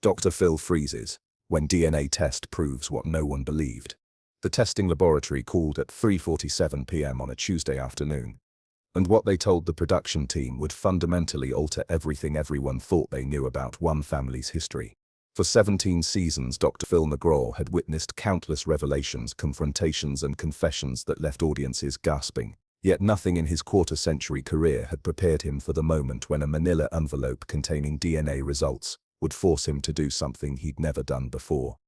Dr. Phil freezes when DNA test proves what no one believed. The testing laboratory called at 3:47 p.m. on a Tuesday afternoon. And what they told the production team would fundamentally alter everything everyone thought they knew about one family's history. For 17 seasons, Dr. Phil McGraw had witnessed countless revelations, confrontations, and confessions that left audiences gasping. Yet nothing in his quarter-century career had prepared him for the moment when a manila envelope containing DNA results would force him to do something he'd never done before.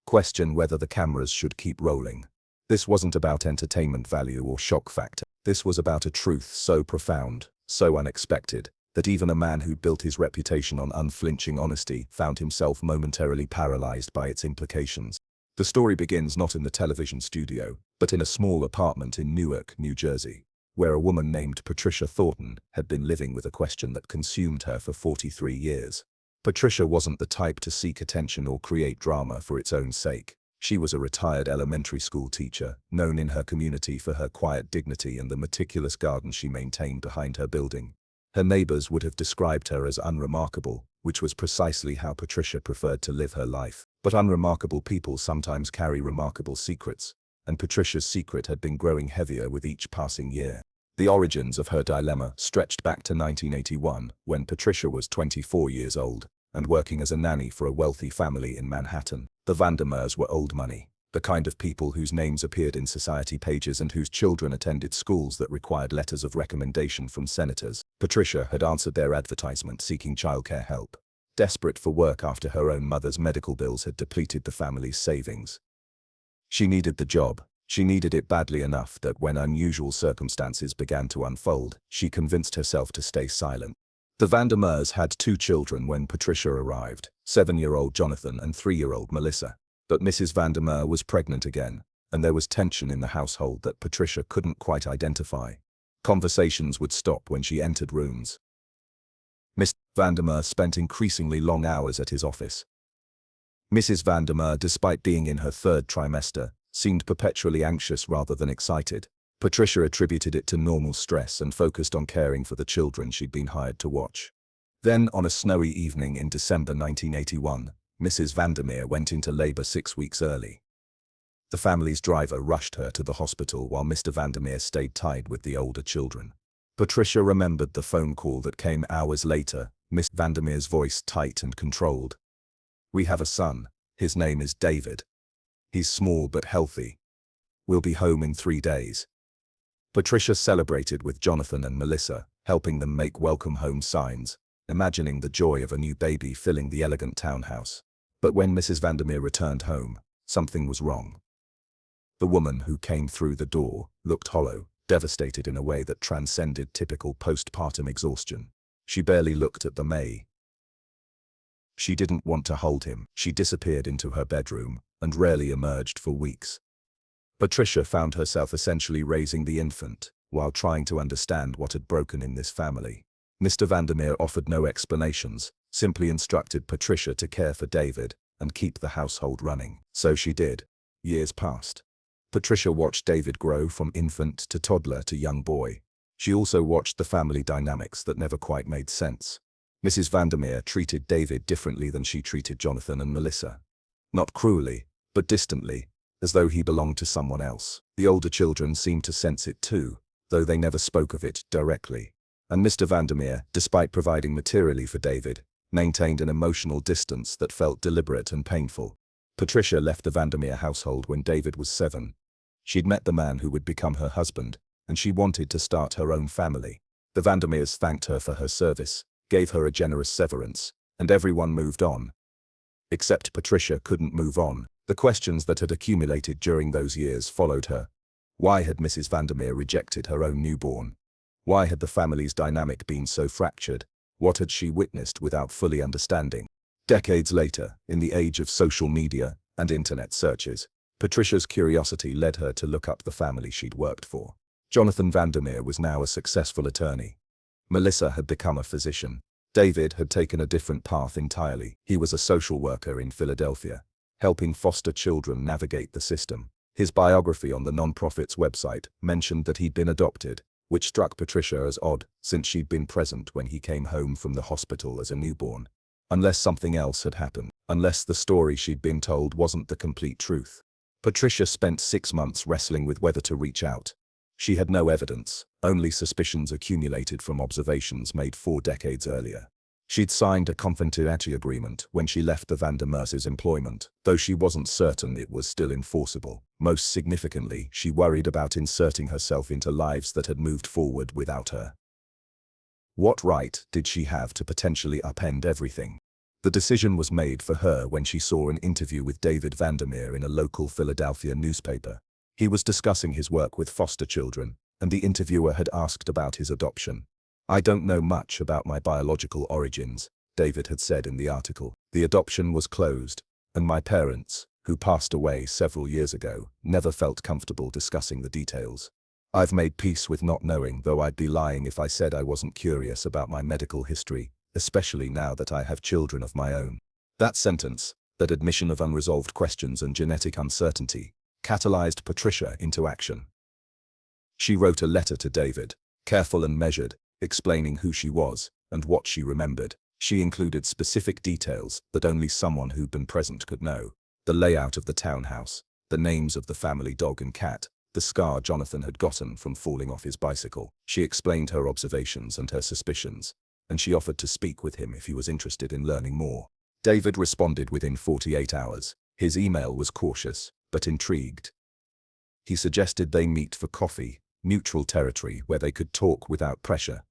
Question whether the cameras should keep rolling. This wasn't about entertainment value or shock factor. This was about a truth so profound, so unexpected, that even a man who built his reputation on unflinching honesty found himself momentarily paralyzed by its implications. The story begins not in the television studio, but in a small apartment in Newark, New Jersey, where a woman named Patricia Thornton had been living with a question that consumed her for 43 years. Patricia wasn't the type to seek attention or create drama for its own sake. She was a retired elementary school teacher, known in her community for her quiet dignity and the meticulous garden she maintained behind her building. Her neighbors would have described her as unremarkable, which was precisely how Patricia preferred to live her life. But unremarkable people sometimes carry remarkable secrets, and Patricia's secret had been growing heavier with each passing year. The origins of her dilemma stretched back to 1981, when Patricia was 24 years old and working as a nanny for a wealthy family in Manhattan. The Vandermeers were old money, the kind of people whose names appeared in society pages and whose children attended schools that required letters of recommendation from senators. Patricia had answered their advertisement seeking childcare help, desperate for work after her own mother's medical bills had depleted the family's savings. She needed the job. She needed it badly enough that when unusual circumstances began to unfold, she convinced herself to stay silent. The Vandermeers had 2 children when Patricia arrived, 7-year-old Jonathan and 3-year-old Melissa. But Mrs. Vandermeer was pregnant again, and there was tension in the household that Patricia couldn't quite identify. Conversations would stop when she entered rooms. Mr. Vandermeer spent increasingly long hours at his office. Mrs. Vandermeer, despite being in her 3rd trimester, seemed perpetually anxious rather than excited. Patricia attributed it to normal stress and focused on caring for the children she'd been hired to watch. Then, on a snowy evening in December 1981, Mrs. Vandermeer went into labor 6 weeks early. The family's driver rushed her to the hospital while Mr. Vandermeer stayed tied with the older children. Patricia remembered the phone call that came hours later, Miss Vandermeer's voice tight and controlled. "We have a son. His name is David. He's small but healthy. We'll be home in 3 days." Patricia celebrated with Jonathan and Melissa, helping them make welcome home signs, imagining the joy of a new baby filling the elegant townhouse. But when Mrs. Vandermeer returned home, something was wrong. The woman who came through the door looked hollow, devastated in a way that transcended typical postpartum exhaustion. She barely looked at the May. She didn't want to hold him. She disappeared into her bedroom and rarely emerged for weeks. Patricia found herself essentially raising the infant while trying to understand what had broken in this family. Mr. Vandermeer offered no explanations, simply instructed Patricia to care for David and keep the household running. So she did. Years passed. Patricia watched David grow from infant to toddler to young boy. She also watched the family dynamics that never quite made sense. Mrs. Vandermeer treated David differently than she treated Jonathan and Melissa. Not cruelly, but distantly, as though he belonged to someone else. The older children seemed to sense it too, though they never spoke of it directly. And Mr. Vandermeer, despite providing materially for David, maintained an emotional distance that felt deliberate and painful. Patricia left the Vandermeer household when David was 7. She'd met the man who would become her husband, and she wanted to start her own family. The Vandermeers thanked her for her service, gave her a generous severance, and everyone moved on. Except Patricia couldn't move on. The questions that had accumulated during those years followed her. Why had Mrs. Vandermeer rejected her own newborn? Why had the family's dynamic been so fractured? What had she witnessed without fully understanding? Decades later, in the age of social media and internet searches, Patricia's curiosity led her to look up the family she'd worked for. Jonathan Vandermeer was now a successful attorney. Melissa had become a physician. David had taken a different path entirely. He was a social worker in Philadelphia, helping foster children navigate the system. His biography on the nonprofit's website mentioned that he'd been adopted, which struck Patricia as odd, since she'd been present when he came home from the hospital as a newborn. Unless something else had happened. Unless the story she'd been told wasn't the complete truth. Patricia spent 6 months wrestling with whether to reach out. She had no evidence, only suspicions accumulated from observations made 4 decades earlier. She'd signed a confidentiality agreement when she left the Van der Merse's employment, though she wasn't certain it was still enforceable. Most significantly, she worried about inserting herself into lives that had moved forward without her. What right did she have to potentially upend everything? The decision was made for her when she saw an interview with David Vandermeer in a local Philadelphia newspaper. He was discussing his work with foster children, and the interviewer had asked about his adoption. "I don't know much about my biological origins," David had said in the article. "The adoption was closed, and my parents, who passed away several years ago, never felt comfortable discussing the details. I've made peace with not knowing, though I'd be lying if I said I wasn't curious about my medical history, especially now that I have children of my own." That sentence, that admission of unresolved questions and genetic uncertainty, catalyzed Patricia into action. She wrote a letter to David, careful and measured, explaining who she was and what she remembered. She included specific details that only someone who'd been present could know. The layout of the townhouse, the names of the family dog and cat, the scar Jonathan had gotten from falling off his bicycle. She explained her observations and her suspicions, and she offered to speak with him if he was interested in learning more. David responded within 48 hours. His email was cautious, but intrigued. He suggested they meet for coffee, neutral territory where they could talk without pressure.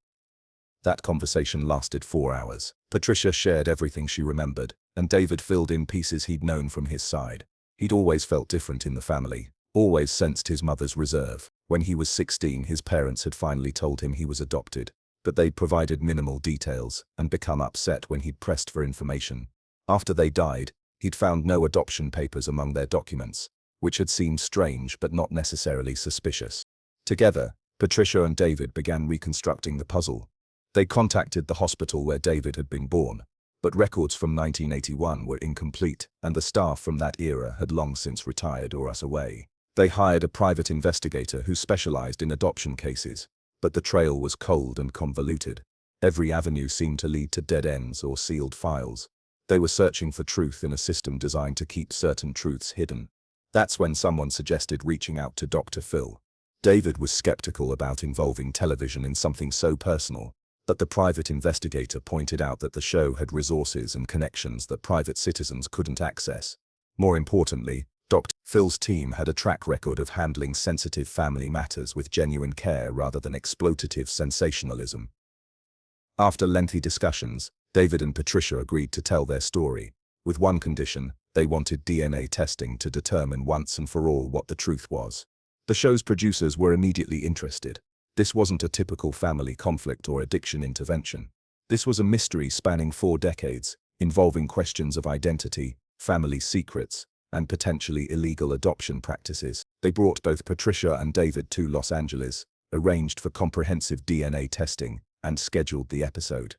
That conversation lasted 4 hours. Patricia shared everything she remembered, and David filled in pieces he'd known from his side. He'd always felt different in the family, always sensed his mother's reserve. When he was 16, his parents had finally told him he was adopted, but they'd provided minimal details and become upset when he'd pressed for information. After they died, he'd found no adoption papers among their documents, which had seemed strange but not necessarily suspicious. Together, Patricia and David began reconstructing the puzzle. They contacted the hospital where David had been born, but records from 1981 were incomplete, and the staff from that era had long since retired or us away. They hired a private investigator who specialized in adoption cases, but the trail was cold and convoluted. Every avenue seemed to lead to dead ends or sealed files. They were searching for truth in a system designed to keep certain truths hidden. That's when someone suggested reaching out to Dr. Phil. David was skeptical about involving television in something so personal, but the private investigator pointed out that the show had resources and connections that private citizens couldn't access. More importantly, Dr. Phil's team had a track record of handling sensitive family matters with genuine care rather than exploitative sensationalism. After lengthy discussions, David and Patricia agreed to tell their story, with one condition: they wanted DNA testing to determine once and for all what the truth was. The show's producers were immediately interested. This wasn't a typical family conflict or addiction intervention. This was a mystery spanning 4 decades, involving questions of identity, family secrets, and potentially illegal adoption practices. They brought both Patricia and David to Los Angeles, arranged for comprehensive DNA testing, and scheduled the episode.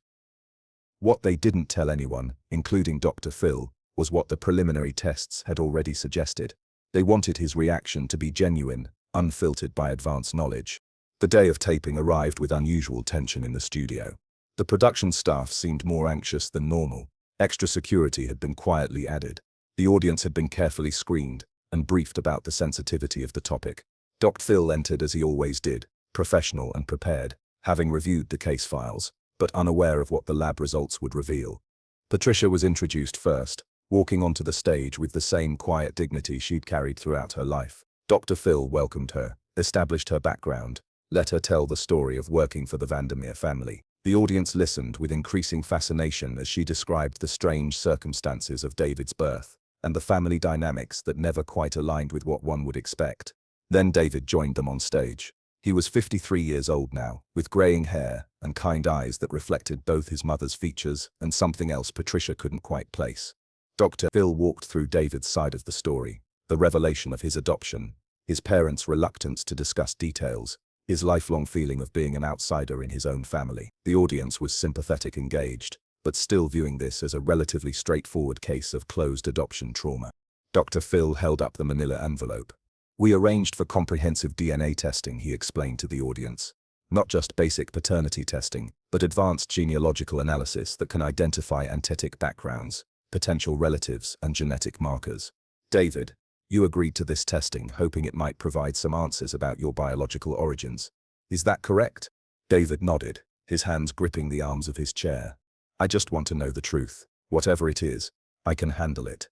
What they didn't tell anyone, including Dr. Phil, was what the preliminary tests had already suggested. They wanted his reaction to be genuine, unfiltered by advanced knowledge. The day of taping arrived with unusual tension in the studio. The production staff seemed more anxious than normal. Extra security had been quietly added. The audience had been carefully screened and briefed about the sensitivity of the topic. Dr. Phil entered as he always did, professional and prepared, having reviewed the case files, but unaware of what the lab results would reveal. Patricia was introduced first, walking onto the stage with the same quiet dignity she'd carried throughout her life. Dr. Phil welcomed her, established her background, let her tell the story of working for the Vandermeer family. The audience listened with increasing fascination as she described the strange circumstances of David's birth, and the family dynamics that never quite aligned with what one would expect. Then David joined them on stage. He was 53 years old now, with graying hair and kind eyes that reflected both his mother's features and something else Patricia couldn't quite place. Dr. Phil walked through David's side of the story, the revelation of his adoption, his parents' reluctance to discuss details, his lifelong feeling of being an outsider in his own family. The audience was sympathetic, engaged, but still viewing this as a relatively straightforward case of closed adoption trauma. Dr. Phil held up the manila envelope. "We arranged for comprehensive DNA testing," he explained to the audience. Not just basic paternity testing, but advanced genealogical analysis that can identify ancestry backgrounds, potential relatives, and genetic markers. David, you agreed to this testing hoping it might provide some answers about your biological origins. Is that correct? David nodded, his hands gripping the arms of his chair. I just want to know the truth. Whatever it is, I can handle it.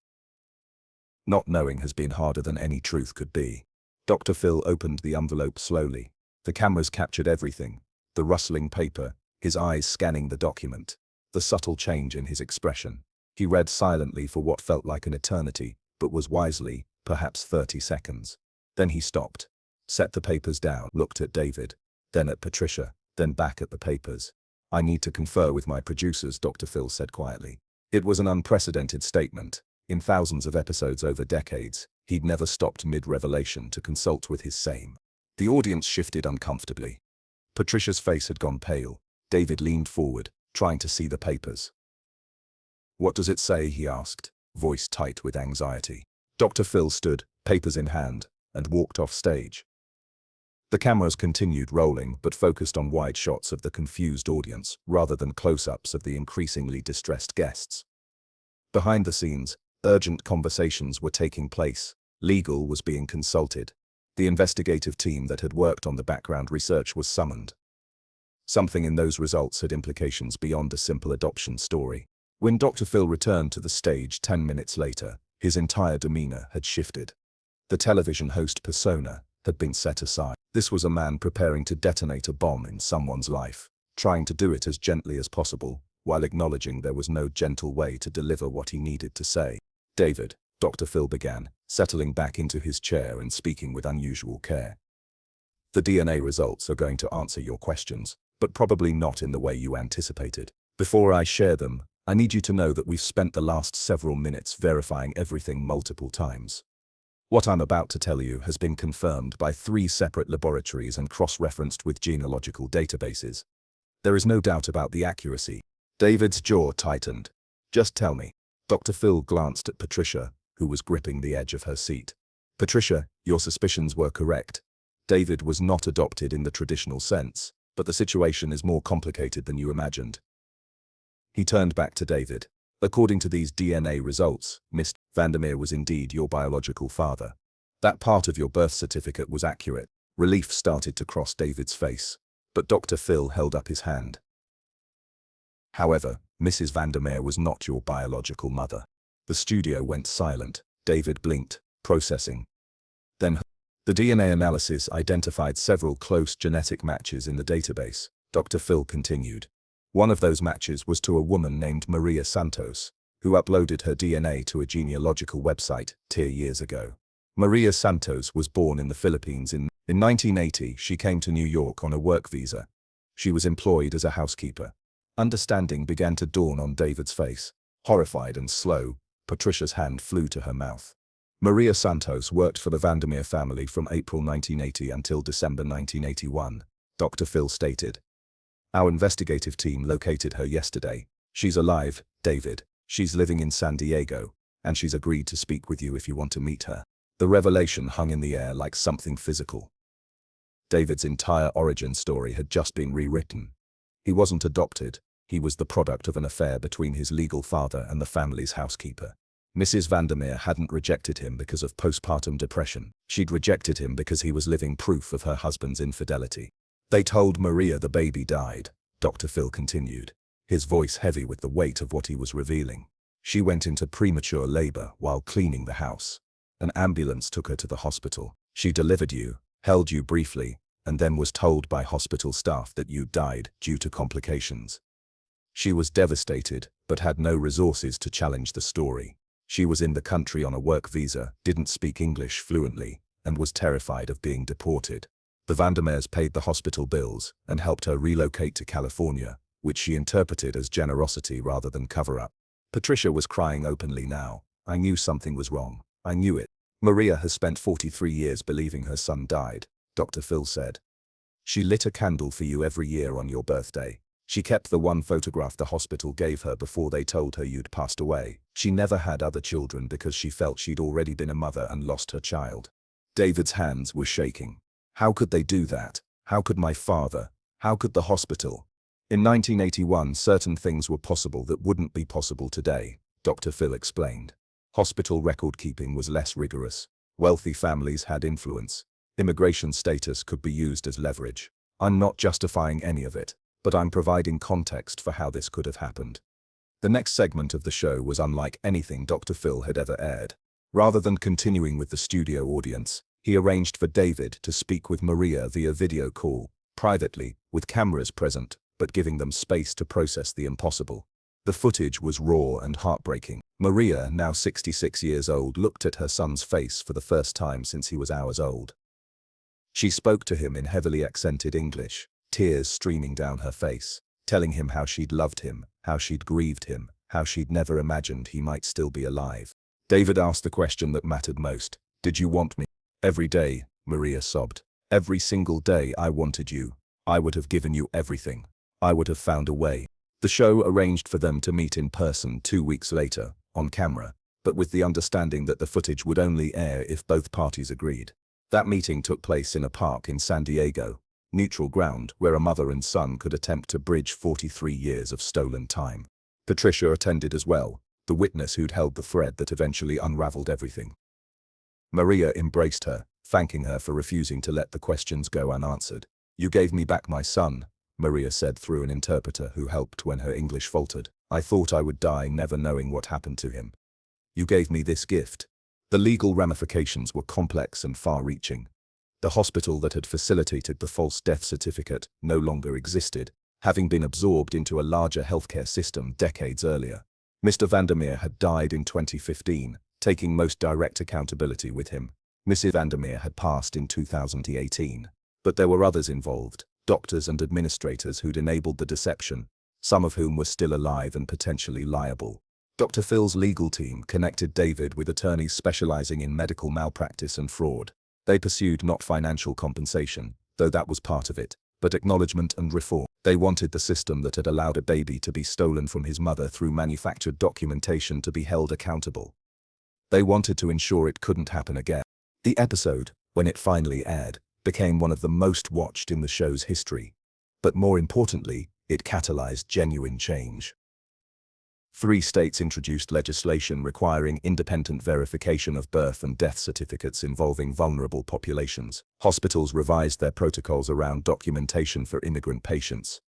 Not knowing has been harder than any truth could be. Dr. Phil opened the envelope slowly. The cameras captured everything. The rustling paper, his eyes scanning the document, the subtle change in his expression. He read silently for what felt like an eternity, but was wisely, perhaps 30 seconds. Then he stopped, set the papers down, looked at David, then at Patricia, then back at the papers. I need to confer with my producers, Dr. Phil said quietly. It was an unprecedented statement. In thousands of episodes over decades, he'd never stopped mid-revelation to consult with his same. The audience shifted uncomfortably. Patricia's face had gone pale. David leaned forward, trying to see the papers. What does it say? He asked, voice tight with anxiety. Dr. Phil stood, papers in hand, and walked off stage. The cameras continued rolling but focused on wide shots of the confused audience rather than close-ups of the increasingly distressed guests. Behind the scenes, urgent conversations were taking place. Legal was being consulted. The investigative team that had worked on the background research was summoned. Something in those results had implications beyond a simple adoption story. When Dr. Phil returned to the stage 10 minutes later, his entire demeanor had shifted. The television host persona had been set aside. This was a man preparing to detonate a bomb in someone's life, trying to do it as gently as possible, while acknowledging there was no gentle way to deliver what he needed to say. David, Dr. Phil began, settling back into his chair and speaking with unusual care. The DNA results are going to answer your questions, but probably not in the way you anticipated. Before I share them, I need you to know that we've spent the last several minutes verifying everything multiple times. What I'm about to tell you has been confirmed by 3 separate laboratories and cross-referenced with genealogical databases. There is no doubt about the accuracy. David's jaw tightened. Just tell me. Dr. Phil glanced at Patricia, who was gripping the edge of her seat. Patricia, your suspicions were correct. David was not adopted in the traditional sense, but the situation is more complicated than you imagined. He turned back to David. According to these DNA results, Mr. Vandermeer was indeed your biological father. That part of your birth certificate was accurate. Relief started to cross David's face, but Dr. Phil held up his hand. However, Mrs. Vandermeer was not your biological mother. The studio went silent. David blinked, processing. Then, the DNA analysis identified several close genetic matches in the database, Dr. Phil continued. One of those matches was to a woman named Maria Santos, who uploaded her DNA to a genealogical website 2 years ago. Maria Santos was born in the Philippines in 1980. She came to New York on a work visa. She was employed as a housekeeper. Understanding began to dawn on David's face. Horrified and slow, Patricia's hand flew to her mouth. Maria Santos worked for the Vandermeer family from April 1980 until December 1981, Dr. Phil stated. Our investigative team located her yesterday. She's alive, David. She's living in San Diego, and she's agreed to speak with you if you want to meet her. The revelation hung in the air like something physical. David's entire origin story had just been rewritten. He wasn't adopted. He was the product of an affair between his legal father and the family's housekeeper. Mrs. Vandermeer hadn't rejected him because of postpartum depression. She'd rejected him because he was living proof of her husband's infidelity. They told Maria the baby died, Dr. Phil continued, his voice heavy with the weight of what he was revealing. She went into premature labor while cleaning the house. An ambulance took her to the hospital. She delivered you, held you briefly, and then was told by hospital staff that you died due to complications. She was devastated, but had no resources to challenge the story. She was in the country on a work visa, didn't speak English fluently, and was terrified of being deported. The Vandermeers paid the hospital bills and helped her relocate to California, which she interpreted as generosity rather than cover-up. Patricia was crying openly now. I knew something was wrong. I knew it. Maria has spent 43 years believing her son died, Dr. Phil said. She lit a candle for you every year on your birthday. She kept the one photograph the hospital gave her before they told her you'd passed away. She never had other children because she felt she'd already been a mother and lost her child. David's hands were shaking. How could they do that? How could my father, How could the hospital? In 1981, certain things were possible that wouldn't be possible today, Dr. Phil explained. Hospital record keeping was less rigorous. Wealthy families had influence. Immigration status could be used as leverage. I'm not justifying any of it, but I'm providing context for how this could have happened. The next segment of the show was unlike anything Dr. Phil had ever aired. Rather than continuing with the studio audience, he arranged for David to speak with Maria via video call, privately, with cameras present, but giving them space to process the impossible. The footage was raw and heartbreaking. Maria, now 66 years old, looked at her son's face for the first time since he was hours old. She spoke to him in heavily accented English, tears streaming down her face, telling him how she'd loved him, how she'd grieved him, how she'd never imagined he might still be alive. David asked the question that mattered most. Did you want me? Every day, Maria sobbed. Every single day I wanted you. I would have given you everything. I would have found a way. The show arranged for them to meet in person 2 weeks later, on camera, but with the understanding that the footage would only air if both parties agreed. That meeting took place in a park in San Diego, neutral ground where a mother and son could attempt to bridge 43 years of stolen time. Patricia attended as well, the witness who'd held the thread that eventually unraveled everything. Maria embraced her, thanking her for refusing to let the questions go unanswered. You gave me back my son, Maria said through an interpreter who helped when her English faltered. I thought I would die never knowing what happened to him. You gave me this gift. The legal ramifications were complex and far-reaching. The hospital that had facilitated the false death certificate no longer existed, having been absorbed into a larger healthcare system decades earlier. Mr. Vandermeer had died in 2015, taking most direct accountability with him. Mrs. Vandermeer had passed in 2018. But there were others involved, doctors and administrators who'd enabled the deception, some of whom were still alive and potentially liable. Dr. Phil's legal team connected David with attorneys specializing in medical malpractice and fraud. They pursued not financial compensation, though that was part of it, but acknowledgement and reform. They wanted the system that had allowed a baby to be stolen from his mother through manufactured documentation to be held accountable. They wanted to ensure it couldn't happen again. The episode, when it finally aired, became one of the most watched in the show's history. But more importantly, it catalyzed genuine change. 3 states introduced legislation requiring independent verification of birth and death certificates involving vulnerable populations. Hospitals revised their protocols around documentation for immigrant patients.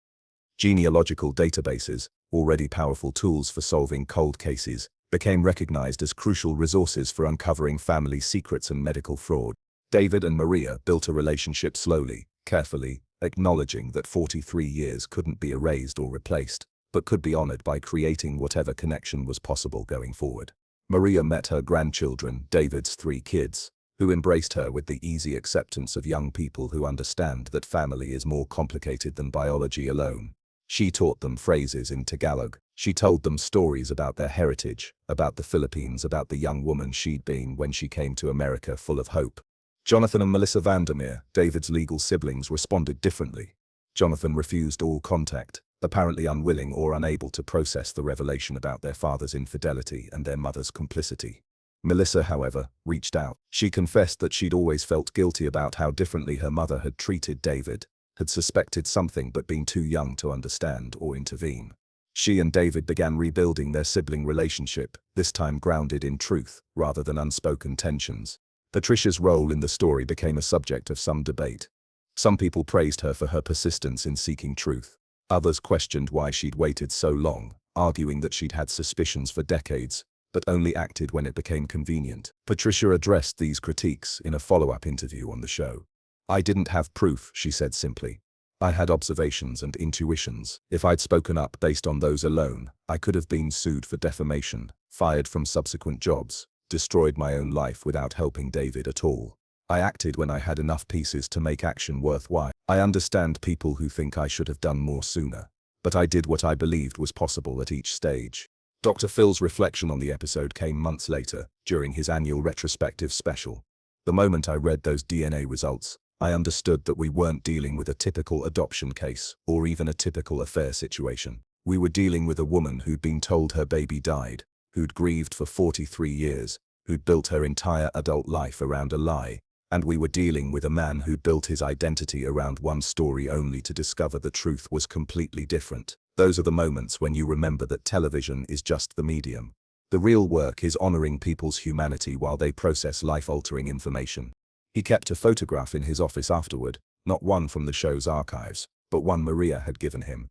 Genealogical databases, already powerful tools for solving cold cases, became recognized as crucial resources for uncovering family secrets and medical fraud. David and Maria built a relationship slowly, carefully, acknowledging that 43 years couldn't be erased or replaced, but could be honored by creating whatever connection was possible going forward. Maria met her grandchildren, David's 3 kids, who embraced her with the easy acceptance of young people who understand that family is more complicated than biology alone. She taught them phrases in Tagalog. She told them stories about their heritage, about the Philippines, about the young woman she'd been when she came to America full of hope. Jonathan and Melissa Vandermeer, David's legal siblings, responded differently. Jonathan refused all contact, apparently unwilling or unable to process the revelation about their father's infidelity and their mother's complicity. Melissa, however, reached out. She confessed that she'd always felt guilty about how differently her mother had treated David, had suspected something but been too young to understand or intervene. She and David began rebuilding their sibling relationship, this time grounded in truth rather than unspoken tensions. Patricia's role in the story became a subject of some debate. Some people praised her for her persistence in seeking truth. Others questioned why she'd waited so long, arguing that she'd had suspicions for decades, but only acted when it became convenient. Patricia addressed these critiques in a follow-up interview on the show. I didn't have proof, she said simply. I had observations and intuitions. If I'd spoken up based on those alone, I could have been sued for defamation, fired from subsequent jobs, destroyed my own life without helping David at all. I acted when I had enough pieces to make action worthwhile. I understand people who think I should have done more sooner, but I did what I believed was possible at each stage. Dr. Phil's reflection on the episode came months later, during his annual retrospective special. The moment I read those DNA results, I understood that we weren't dealing with a typical adoption case, or even a typical affair situation. We were dealing with a woman who'd been told her baby died, who'd grieved for 43 years, who'd built her entire adult life around a lie, And we were dealing with a man who built his identity around one story only to discover the truth was completely different. Those are the moments when you remember that television is just the medium. The real work is honoring people's humanity while they process life-altering information. He kept a photograph in his office afterward, not one from the show's archives, but one Maria had given him.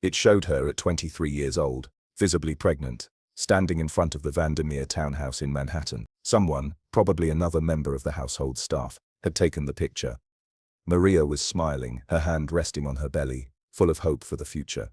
It showed her at 23 years old, visibly pregnant, standing in front of the Vandermeer townhouse in Manhattan. Someone, probably another member of the household staff, had taken the picture. Maria was smiling, her hand resting on her belly, full of hope for the future.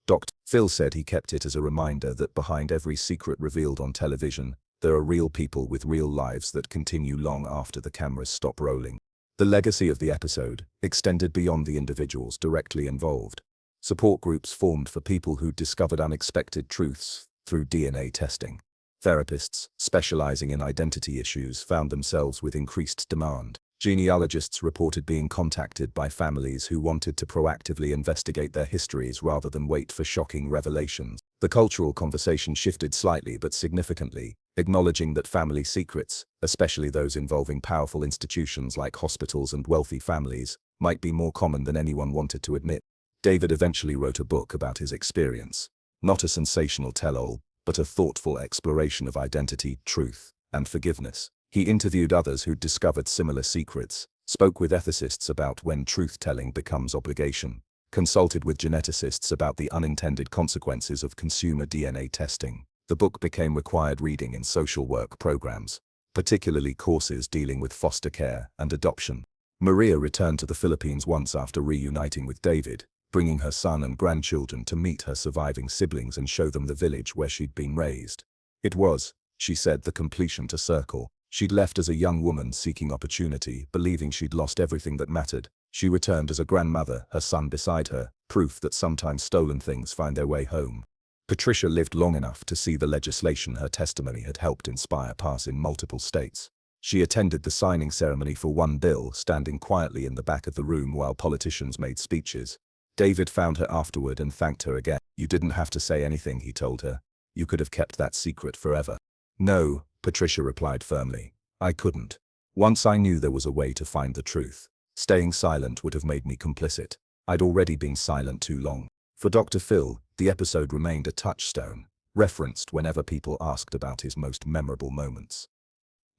Dr. Phil said he kept it as a reminder that behind every secret revealed on television, there are real people with real lives that continue long after the cameras stop rolling. The legacy of the episode extended beyond the individuals directly involved. Support groups formed for people who discovered unexpected truths through DNA testing. Therapists, specializing in identity issues, found themselves with increased demand. Genealogists reported being contacted by families who wanted to proactively investigate their histories rather than wait for shocking revelations. The cultural conversation shifted slightly but significantly, acknowledging that family secrets, especially those involving powerful institutions like hospitals and wealthy families, might be more common than anyone wanted to admit. David eventually wrote a book about his experience. Not a sensational tell-all, but a thoughtful exploration of identity, truth, and forgiveness. He interviewed others who'd discovered similar secrets, spoke with ethicists about when truth-telling becomes obligation, consulted with geneticists about the unintended consequences of consumer DNA testing. The book became required reading in social work programs, particularly courses dealing with foster care and adoption. Maria returned to the Philippines once after reuniting with David, bringing her son and grandchildren to meet her surviving siblings and show them the village where she'd been raised. It was, she said, the completion to circle. She'd left as a young woman seeking opportunity, believing she'd lost everything that mattered. She returned as a grandmother, her son beside her, proof that sometimes stolen things find their way home. Patricia lived long enough to see the legislation her testimony had helped inspire pass in multiple states. She attended the signing ceremony for one bill, standing quietly in the back of the room while politicians made speeches. David found her afterward and thanked her again. "You didn't have to say anything," he told her. "You could have kept that secret forever." "No," Patricia replied firmly. "I couldn't. Once I knew there was a way to find the truth. Staying silent would have made me complicit. I'd already been silent too long." For Dr. Phil, the episode remained a touchstone, referenced whenever people asked about his most memorable moments.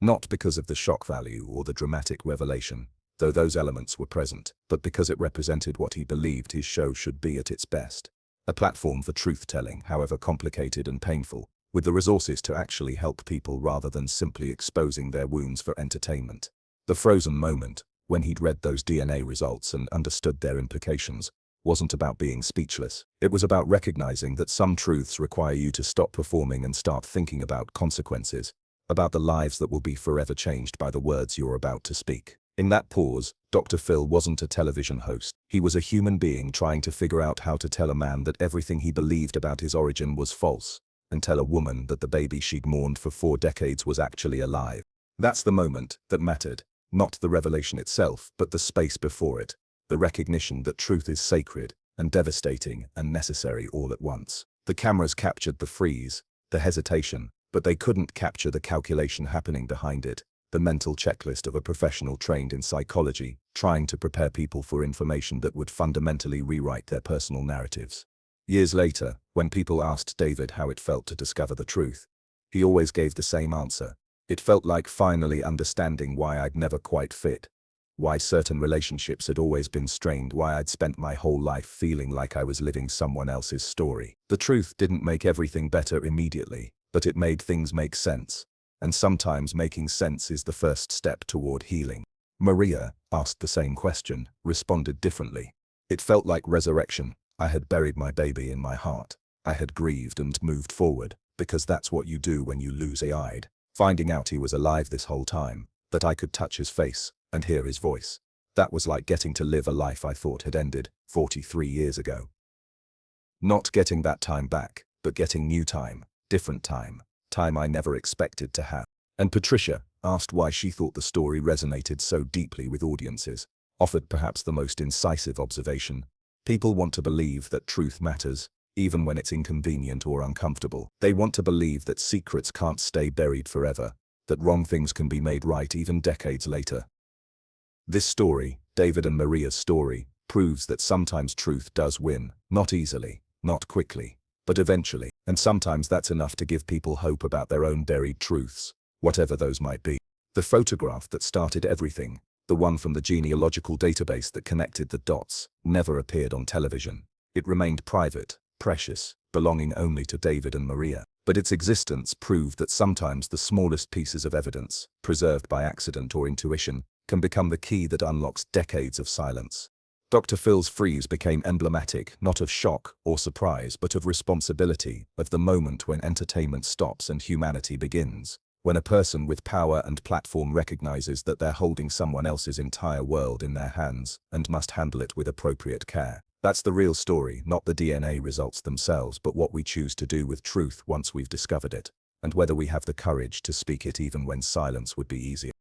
Not because of the shock value or the dramatic revelation, though those elements were present, but because it represented what he believed his show should be at its best. A platform for truth-telling, however complicated and painful, with the resources to actually help people rather than simply exposing their wounds for entertainment. The frozen moment, when he'd read those DNA results and understood their implications, wasn't about being speechless. It was about recognizing that some truths require you to stop performing and start thinking about consequences, about the lives that will be forever changed by the words you're about to speak. In that pause, Dr. Phil wasn't a television host. He was a human being trying to figure out how to tell a man that everything he believed about his origin was false, and tell a woman that the baby she'd mourned for 4 decades was actually alive. That's the moment that mattered, not the revelation itself, but the space before it, the recognition that truth is sacred and devastating and necessary all at once. The cameras captured the freeze, the hesitation, but they couldn't capture the calculation happening behind it. The mental checklist of a professional trained in psychology, trying to prepare people for information that would fundamentally rewrite their personal narratives. Years later, when people asked David how it felt to discover the truth, he always gave the same answer. It felt like finally understanding why I'd never quite fit, why certain relationships had always been strained, why I'd spent my whole life feeling like I was living someone else's story. The truth didn't make everything better immediately, but it made things make sense. And sometimes making sense is the first step toward healing. Maria, asked the same question, responded differently. It felt like resurrection. I had buried my baby in my heart. I had grieved and moved forward, because that's what you do when you lose a child. Finding out he was alive this whole time, that I could touch his face and hear his voice. That was like getting to live a life I thought had ended 43 years ago. Not getting that time back, but getting new time, different time I never expected to have. And Patricia, asked why she thought the story resonated so deeply with audiences, offered perhaps the most incisive observation. People want to believe that truth matters, even when it's inconvenient or uncomfortable. They want to believe that secrets can't stay buried forever, that wrong things can be made right even decades later. This story, David and Maria's story, proves that sometimes truth does win, not easily, not quickly, but eventually, and sometimes that's enough to give people hope about their own buried truths, whatever those might be. The photograph that started everything, the one from the genealogical database that connected the dots, never appeared on television. It remained private, precious, belonging only to David and Maria. But its existence proved that sometimes the smallest pieces of evidence, preserved by accident or intuition, can become the key that unlocks decades of silence. Dr. Phil's freeze became emblematic, not of shock or surprise, but of responsibility, of the moment when entertainment stops and humanity begins. When a person with power and platform recognizes that they're holding someone else's entire world in their hands and must handle it with appropriate care. That's the real story, not the DNA results themselves, but what we choose to do with truth once we've discovered it, and whether we have the courage to speak it even when silence would be easier.